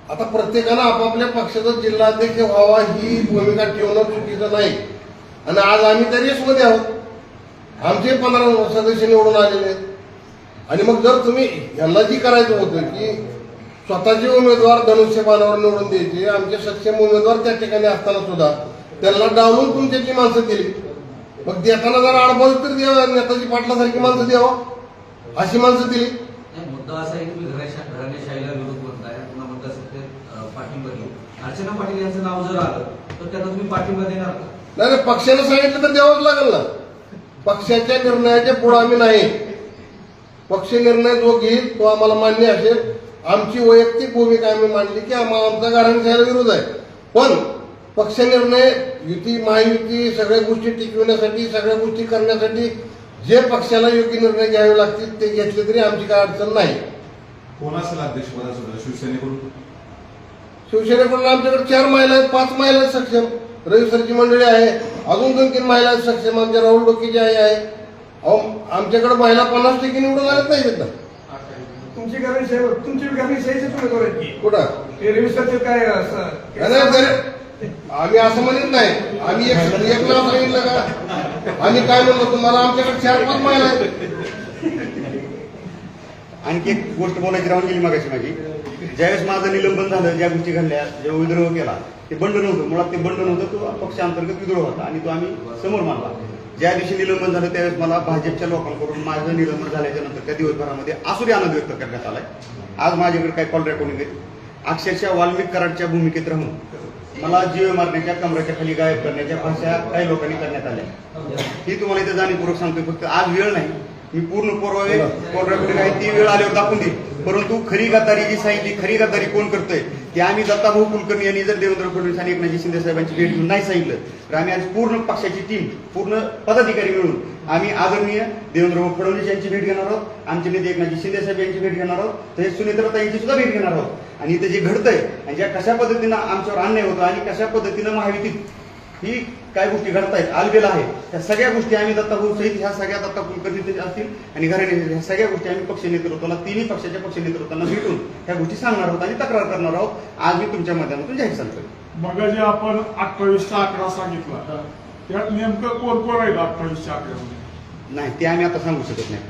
आता प्रत्येकानं आपापल्या पक्षाचा जिल्हाध्यक्ष व्हावा ही भूमिका ठेवणं चुकीचं नाही. आणि आज आम्ही त्या रेसमध्ये आहोत. आमचे 15 सदस्य निवडून आलेले आहेत. आणि मग जर तुम्ही यांना जी करायचं होतं की स्वतःचे उमेदवार धनुष्यबाणावर निवडून द्यायचे, आमचे सक्षम उमेदवार त्या ठिकाणी असताना सुद्धा त्यांना डावलून तुमच्याची माणसं दिली, मग देताना जरा आडबाजू तर द्यावा, नेताजी पाटलासारखी माणसं द्यावा, अशी माणसं दिली. मुद्दा असा आहे की तुम्ही घराणेशाहीला विरोध करताय, पुन्हा मुद्दा सत्तेत पाठिंबा घेऊ. अर्चना पाटील यांचं नाव जर आलं तर त्यांना तुम्ही पाठिंबा देणार का? नाही, पक्षानं सांगितलं तर द्यावंच लागेल ना. पक्षाच्या निर्णयाच्या पुढे आम्ही नाही. पक्ष निर्णय जो घेईल तो आम्हाला मान्य असेल. आमची वैयक्तिक भूमिका आम्ही मांडली की आमचा घराणेशाहीला विरोध आहे. पण पक्ष निर्णय, युती, महायुती, सगळ्या गोष्टी टिकविण्यासाठी, सगळ्या गोष्टी करण्यासाठी जे पक्षाला योग्य निर्णय घ्यावे लागतील ते घेतले तरी आमची काय अडचण नाही. कोण असेल अध्यक्षपदासाठी शिवसेनेकडून? शिवसेनेकडून आमच्याकडे 4 महिला आहेत, 5 महिला आहेत सक्षम. रविसरची मंडळी आहे, अजून 2-3 महिला आहेत सक्षम. आमच्या राहुल डोकेची आहे. आमच्याकडे महिला 50% निवडून आल्याच नाही ना. तुमची घराणेशाहीचे उमेदवार आहेत की कुठं ते रविसरचे काय आम्ही असं म्हणत नाही. आम्ही एक नाव सांगितलं का? आम्ही काय म्हणलो तुम्हाला? आमच्याकडे 4-5 महिला आहेत. आणखी एक गोष्ट बोलायची राहून गेली मगाशी माझी. ज्यावेळेस माझं निलंबन झालं, ज्या गोष्टी घडल्या, जेव्हा विद्रोह केला, ते बंड नव्हतं. मुळात ते बंड नव्हतं, तो पक्षांतर्गत विद्रोह होता आणि तो आम्ही समोर मानला. ज्या दिवशी निलंबन झालं त्यावेळेस मला भाजपच्या लोकांकडून माझं निलंबन झाल्याच्या नंतर त्या दिवसभरामध्ये आसुरी आनंद व्यक्त करण्यात आलाय. आज माझ्याकडे काही कॉल रेकॉर्डिंग आहेत. अक्षरशः वाल्मिक कराडच्या भूमिकेत राहून मला जीव मारण्याच्या, कमराच्या खाली गायब करण्याच्या भाषा काही लोकांनी करण्यात आल्या. ही तुम्हाला इथे जाणीवपूर्वक सांगतोय. फक्त आज वेळ नाही, मी पूर्ण पुरावे कॉल रेकॉर्डिंग आहे ती वेळ आल्यावर दाखवून देईल. परंतु खरी गद्दारी जी सांगितली, खरी गद्दारी कोण करतोय ते आम्ही दत्ताभाऊ कुलकर्णी यांनी जर देवेंद्र फडणवीस आणि एकनाथजी शिंदे साहेबांची भेट घेऊन नाही सांगितलं तर आम्ही आज पूर्ण पक्षाची टीम, पूर्ण पदाधिकारी मिळून आम्ही आदरणीय देवेंद्र फडणवीस यांची भेट घेणार आहोत, आमचे नेते एकनाथजी शिंदे साहेब यांची भेट घेणार आहोत, तसेच सुनेत्रता यांची सुद्धा भेट घेणार आहोत. आणि इथे जे घडतंय आणि ज्या कशा पद्धतीनं आमच्यावर अन्याय होतो आणि कशा पद्धतीनं महायुतीत ही काय गोष्टी घडतायत, आलबेला आहे, त्या सगळ्या गोष्टी आम्ही दत्ताभाऊ सहित ह्या सगळ्या दत्ता कुलकर्णी असतील आणि घराणे ह्या सगळ्या गोष्टी आम्ही पक्ष नेतृत्वाला, तिन्ही पक्षाच्या पक्ष नेतृत्वांना भेटून ह्या गोष्टी सांगणार आहोत आणि तक्रार करणार आहोत. आज मी तुमच्या माध्यमातून जाहीर सांगतोय. मग जे आपण 28चा आकडा सांगितला त्यात नेमकं कोण कोण आहे 28च्या आकड्यामध्ये? नाही, ते आम्ही आता सांगू शकत नाही.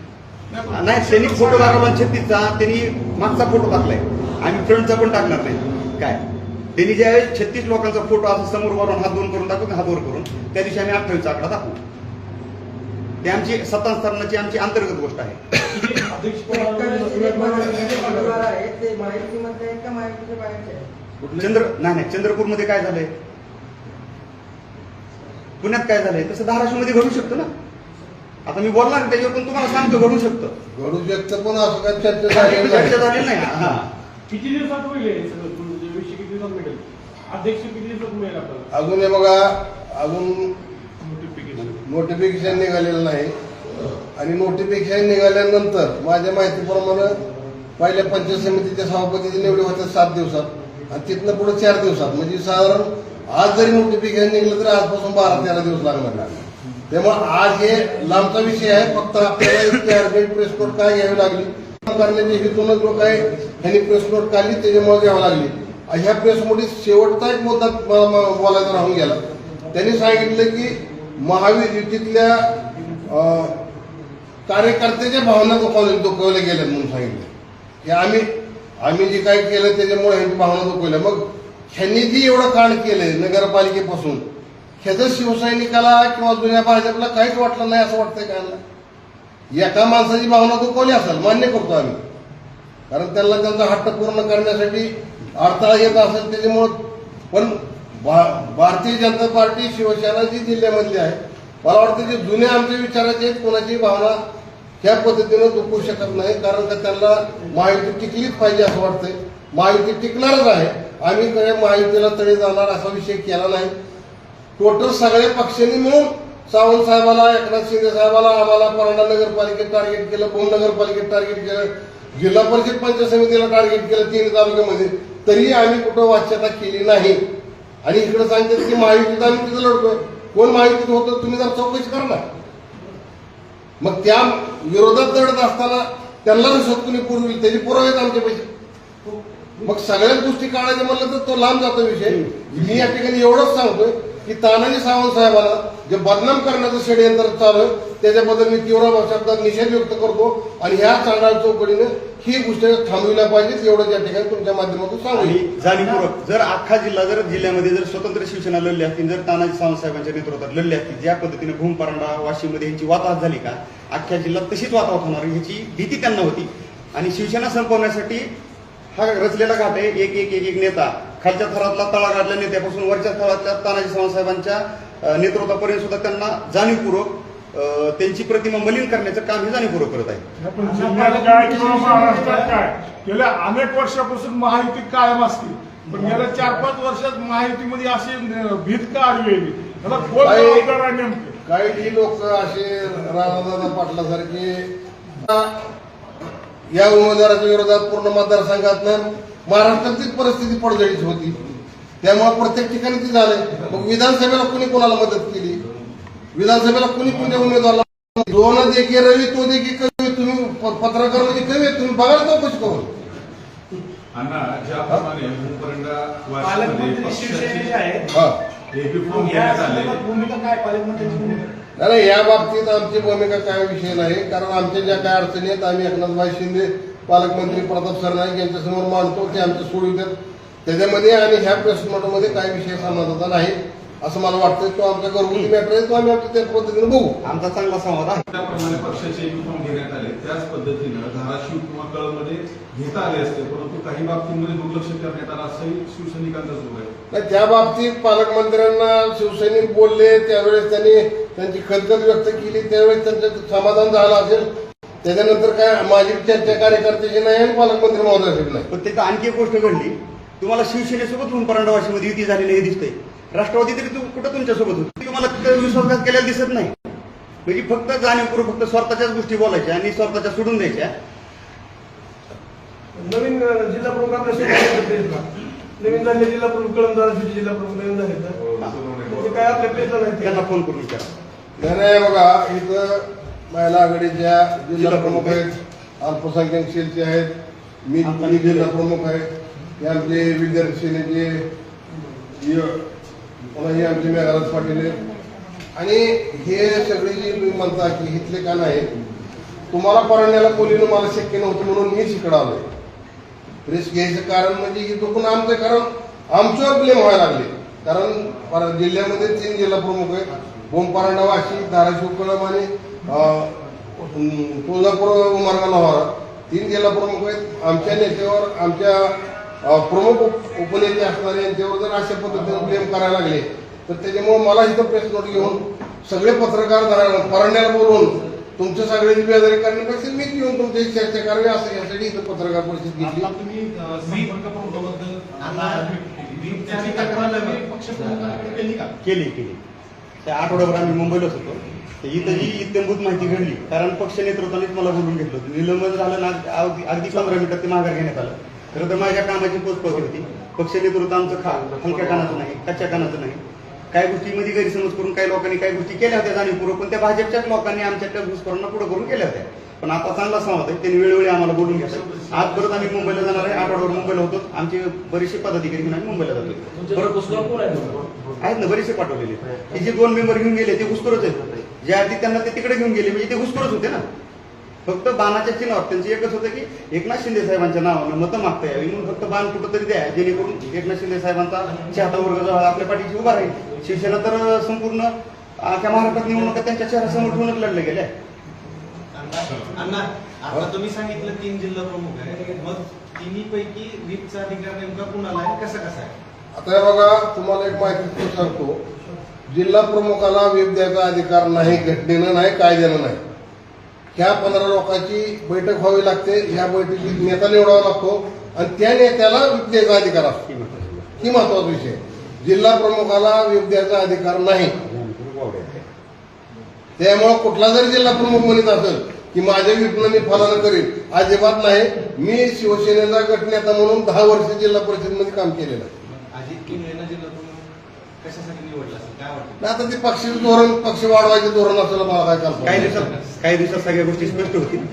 नाही, त्यांनी फोटो दाखवला 36चा, त्यांनी मागचा फोटो टाकलाय, आम्ही फ्रंटचा पण टाकणार नाही. काय त्यांनी ज्यावेळेस 36 लोकांचा फोटो असं समोर वरून हात दोन करून दाखवून, हात वर करून, त्या दिवशी आम्ही 28चा आकडा दाखवू. ते आमची सत्तास्थापनाची आमची अंतर्गत गोष्ट आहे. नाही, चंद्रपूरमध्ये काय झालंय, पुण्यात काय झालंय, तसं धाराशिवमध्ये घडू शकतं ना. आता मी बोलणार त्याच्यावर, पण तुम्हाला सांगतो घडू शकतं. घडू शकतं, पण असं काय चर्चा झाली नाही. हा, किती दिवसात होईल विषय, किती दिवसात मिळेल अध्यक्ष, किती दिवसात मिळेल आपल्याला? अजून हे बघा, अजून नोटिफिकेशन निघालेलं नाही. आणि नोटिफिकेशन निघाल्यानंतर माझ्या माहितीप्रमाणे पहिल्या पंचायत समितीच्या सभापतीची निवडी होत्या 7 दिवसात आणि तिथनं पुढे 4 दिवसात, म्हणजे साधारण आज जरी नोटिफिकेशन निघलं तरी आजपासून 12-13 दिवस लागणार. त्यामुळे आज हे लांबचा विषय आहे. फक्त आपल्याला इतकी अर्जंट प्रेस नोट काय घ्यावी लागली करण्याच्या हेतूनच जो काय त्यांनी प्रेस नोट काढली त्याच्यामुळे घ्यावी लागली. ह्या प्रेस नोटीस शेवटचा एक मुद्दा बोलायचा राहून गेला. त्यांनी सांगितलं की महावीर युतीतल्या कार्यकर्त्याच्या भावना दुखवल्या गेल्या म्हणून सांगितलं की आम्ही जे काय केलं त्याच्यामुळे ह्यांची भावना दुखवल्या. मग ह्यांनी जी एवढं कांड केलंय नगरपालिकेपासून ह्याचं शिवसैनिकाला किंवा जुन्या भाजपला काहीच वाटलं नाही असं वाटतंय का? एका माणसाची भावना दुखवली असेल मान्य करतो आम्ही, कारण त्यांना त्यांचा हट्ट पूर्ण करण्यासाठी अडथळा येत असेल त्याच्यामुळं. पण भारतीय जनता पार्टी शिवसेना जी जिल्ह्यामधली आहे मला वाटतं की जुने आमच्या विचाराचे आहेत, कोणाची भावना ह्या पद्धतीनं दुखवू शकत नाही, कारण का त्यांना महायुती टिकलीच पाहिजे असं वाटतंय. महायुती टिकणारच आहे. आम्ही काही महायुतीला तडे जाणार असा विषय केला नाही. टोटल सगळ्या पक्षांनी मिळून सावंत साहेबाला, एकनाथ शिंदे साहेबाला, आम्हाला परांडा नगरपालिकेत टार्गेट केलं, भूम नगरपालिकेत टार्गेट केलं, जिल्हा परिषद पंचायत समितीला टार्गेट केलं 3 तालुक्यामध्ये, तरी आम्ही कुठं वाच्यता केली नाही. आणि इकडे सांगतात की महायुतीत आम्ही तिथं लढतोय. कोण महायुतीत होतं तुम्ही जर चौकशी करा ना. मग त्या विरोधात लढत असताना त्यांना रिश्वत कुणी पुरविली त्याची पुरावे आहेत आमच्या पैसे. मग सगळ्याच गोष्टी काढायचं म्हणलं तर तो लांब जातो विषय. मी या ठिकाणी एवढंच सांगतोय की तानाजी सावंत साहेबाला जे बदनाम करण्याचं षडयंत्र चालू आहे त्याच्याबद्दल मी तीव्र शब्दात निषेध व्यक्त करतो आणि ह्या चांडाळ चौकडीने ही गोष्ट थांबविल्या पाहिजेत एवढंच या ठिकाणी तुमच्या माध्यमातून आणि सांगू. जाणीवपूर्वक जर अख्खा जिल्ह्यामध्ये जर स्वतंत्र शिवसेना लढली असतील, जर तानाजी सावंत साहेबांच्या नेतृत्वात लढली असतील, ज्या पद्धतीने भूम, परांडा, वाशीमध्ये यांची वाताहत झाली का अख्ख्या जिल्ह्यात तशीच वाताहत होणार ह्याची भीती त्यांना होती. आणि शिवसेना संपवण्यासाठी हा रचलेला घाट आहे. एक नेता खालच्या थरातला तळागाळातल्या नेत्यापासून वरच्या थरातल्या तानाजी सावंत साहेबांच्या नेतृत्वापर्यंत सुद्धा त्यांना जाणीवपूर्वक त्यांची प्रतिमा मलिन करण्याचं काम हे जाणीवपूर्वक करत आहे. पण जिल्ह्यात काय किंवा महाराष्ट्रात काय गेल्या अनेक वर्षापासून महायुती कायम असते, पण गेल्या 4-5 वर्षात महायुतीमध्ये अशी भीत का आढळली? त्याला कोण जबाबदार आहे नेमकं? काही लोक असे राणादादा पाटलासारखे या उमेदवाराच्या विरोधात पूर्ण मतदारसंघात महाराष्ट्रातलीच परिस्थिती पडझडीची होती. त्यामुळे प्रत्येक ठिकाणी ती झालंय. मग विधानसभेला कुणी कोणाला मदत केली? विधानसभेला कुणी कोणत्या उमेदवाराला? दोन देखील रवी तो देखील कवी. तुम्ही पत्रकार म्हणजे कवी आहेत, तुम्ही बघायला चौकशी करून. अण्णा ज्याप्रमाणे भूपरंडा वाशीमध्ये शिवसेनेचे आहेत भूमिका काय पालकमंत्र्यांची भूमिका? नाही, या बाबतीत आमची भूमिका काय विषय नाही, कारण आमच्या ज्या काय अडचणी आहेत आम्ही एकनाथभाई शिंदे, पालकमंत्री प्रताप सरनाईक यांच्यासमोर मांडतो, ते आमचे सोडवितात त्याच्यामध्ये. आणि ह्या प्रेस नोटमध्ये काय विषय समाजाचा नाही असं मला वाटतं. तो आमच्या घरगुती मॅटर आहे, तो आम्ही आमच्या त्या पद्धतीने बघू. आमचा चांगला संवाद आहे. त्याप्रमाणे पक्षाचे युनिफॉर्म घेण्यात आले त्याच पद्धतीनं धाराशिव किंवा कळमध्ये घेता आले असते, परंतु काही बाबतींमध्ये दुर्लक्ष करण्यात आलं असंही शिवसैनिकांचा जोर आहे. नाही, त्या बाबतीत पालकमंत्र्यांना शिवसैनिक बोलले त्यावेळेस त्यांनी त्यांची खदखद व्यक्त केली, त्यावेळेस त्यांचं समाधान झालं असेल. त्याच्यानंतर काय माझी चर्चा कार्यकर्त्याची नाही आणि पालकमंत्री महोदयासाठी नाही. पण त्याचा आणखी एक गोष्ट घडली, तुम्हाला शिवसेनेसोबत भूम, परांडा, वाशीमध्ये युती झालेली हे दिसतंय. राष्ट्रवादी तरी कुठं तुमच्यासोबत होती? तुम्हाला तिथं विश्वासघात केलेला दिसत नाही. म्हणजे फक्त जाणीवपूर्वक फक्त स्वतःच्याच गोष्टी बोलायच्या आणि स्वतःच्या सोडून द्यायच्या. नवीन जिल्हा प्रमुख आपल्या नवीन झाले जिल्हा प्रमुख कळमदार जिल्हा प्रमुख नवीन झाले तर काय आपल्या प्लेसला नाही. त्यांना फोन करून विचारा. नाही बघा, इथं महिला आघाडीच्या जिल्हा प्रमुख आहेत, अल्पसंख्याक सेलचे आहेत, मी जिल्हा प्रमुख आहे, हे आमचे विद्यार्थी सेनेचे हे आमचे मेघराज पाटील आहेत. आणि हे सगळे जे तुम्ही म्हणता की इथले का नाही, तुम्हाला परण्याला बोलीनं मला शक्य नव्हतं म्हणून मी इकडं आलोय. रिस्क घ्यायचं कारण म्हणजे ही दुखून आमचं, कारण आमच्यावर ब्लेम व्हायला लागले. कारण जिल्ह्यामध्ये 3 जिल्हा प्रमुख आहेत, भूम, परांडा, वाशी, धाराशिव, कळम आणि तुळजापूर, उमरगा, लोहारा 3 जिल्हा प्रमुख आहेत. आमच्या नेत्यावर, आमच्या प्रमुख उपनेते असणारे यांच्यावर जर अशा पद्धतीने ब्लेम करायला लागले तर त्याच्यामुळे मला इथं प्रेस नोट घेऊन सगळे पत्रकार परण्याला बोलवून तुमच्या सगळ्याची बेजारी करण्यापेक्षा मी येऊन तुमच्याशी चर्चा करावी असं यासाठी इथं पत्रकार परिषद घेतली. केली. त्या आठवड्याभर आम्ही मुंबईलाच होतो. इथं जी इत्यंभूत माहिती घडली, कारण पक्ष नेतृत्वानेच मला बोलून घेतलं होतं. निलंबन झालं ना, अगदी 15 मिनिटात ते माघार घेण्यात आलं. खरं तर माझ्या कामाची पोचपावती होती. पक्ष नेतृत्व आमचं हलक्या कानाचं नाही, कच्च्या कानाचं नाही. काही गोष्टीमध्ये गैरसमज करून काही लोकांनी काही गोष्टी केल्या होत्या जाणीवपूर्वक, पण त्या भाजपच्याच लोकांनी आमच्या घुसखोरांना पुढे करून केल्या होत्या. पण आता चांगला संवाद आहे, त्यांनी वेळोवेळी आम्हाला बोलून घ्यायचं. आज परत आम्ही मुंबईला जाणार आहे, आठवड्यावर मुंबईला होतो. आमचे बरेचसे पदाधिकारी घेऊन आम्ही मुंबईला जातो. बरं घुसखोर कोण आहे? आहेत ना, बरेचसे पाठवलेले. हे जे 2 मेंबर घेऊन गेले ते घुसखोरच आहेत. जे आधी त्यांना ते तिकडे घेऊन गेले म्हणजे ते घुसखोरच होते ना. फक्त बाणाच्या चिन्हावर त्यांचं एकच होतं की एकनाथ शिंदे साहेबांच्या नावानं मतं मागता यावी म्हणून फक्त बाण कुठंतरी द्या, जेणेकरून एकनाथ शिंदे साहेबांचा चाहता वर्ग जो आपल्या पाठीशी उभा राहील. शिवसेना तर संपूर्ण अख्ख्या महाराष्ट्रात निवडणुका त्यांच्या चेहऱ्यासमोर ठेवूनच लढल्या गेल्या. अण्णा, आता तुम्ही सांगितलं 3 जिल्हा प्रमुख आहे, मग तिन्ही पैकी व्हीपचा अधिकार नेमका कुणाला आहे, कसा आहे? आता हे बघा, तुम्हाला एक माहिती सांगतो. जिल्हा प्रमुखाला व्हीप द्यायचा अधिकार नाही, घटनेनं नाही, कायद्यानं नाही. ह्या 15 लोकांची बैठक व्हावी लागते. ह्या बैठकीत नेता निवडावा लागतो आणि त्या नेत्याला व्हीप द्यायचा अधिकार असतो. ही महत्वाचा विषय. जिल्हा प्रमुखाला व्हीप द्यायचा अधिकार नाही. त्यामुळे कुठला जरी जिल्हा प्रमुख म्हणत असेल की माझ्या व्हीपनं मी फलानं करेल, अजिबात नाही. मी शिवसेनेचा गटनेता म्हणून 10 वर्ष जिल्हा परिषदेमध्ये काम केलेलं आहे. अजित किंवा जिल्हा प्रमुख कशासाठी निवडला असेल काय वाटतं? आता ते पक्षाचं धोरण, पक्ष वाढवायचे धोरण असेल मला काय कल्पना काही नाही. दिवसात सगळ्या गोष्टी स्पष्ट होतील.